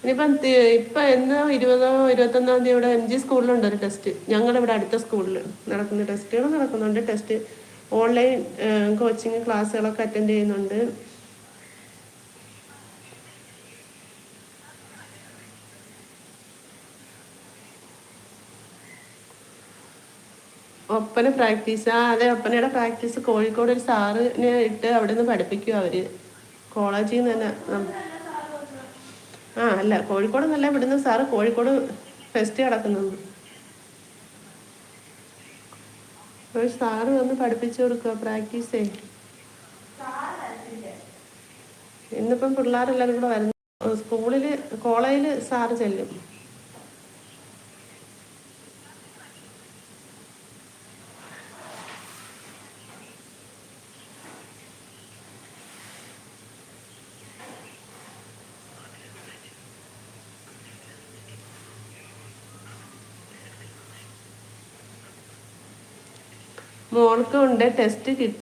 ഇനിയിപ്പം ഇപ്പം എന്നോ 20 21 ഇവിടെ MG സ്കൂളിലുണ്ട് ഒരു ടെസ്റ്റ്. ഞങ്ങളുടെ ഇവിടെ അടുത്ത സ്കൂളിൽ നടക്കുന്ന ടെസ്റ്റുകൾ നടക്കുന്നുണ്ട്. ടെസ്റ്റ് ഓൺലൈൻ കോച്ചിങ് ക്ലാസ്സുകളൊക്കെ അറ്റൻഡ് ചെയ്യുന്നുണ്ട്. ഒപ്പന പ്രാക്ടീസ്, അതെ, ഒപ്പനയുടെ പ്രാക്ടീസ് കോഴിക്കോട് ഒരു സാറിനെ ഇട്ട് അവിടെ നിന്ന് പഠിപ്പിക്കും അവര്. കോളേജിൽ നിന്ന് തന്നെ. അല്ല, കോഴിക്കോട് നല്ല വിടുന്ന സാറ് കോഴിക്കോട് ഫെസ്റ്റ് നടക്കുന്നുണ്ട്. ഒരു സാറ് വന്ന് പഠിപ്പിച്ചു കൊടുക്കുക പ്രാക്ടീസേ. ഇന്നിപ്പം പിള്ളേരെല്ലാവരും കൂടെ വരുന്നു. സ്കൂളിൽ കോളേജിൽ സാറ് ചെല്ലും. മോൾക്കും ഉണ്ട് ടെസ്റ്റ്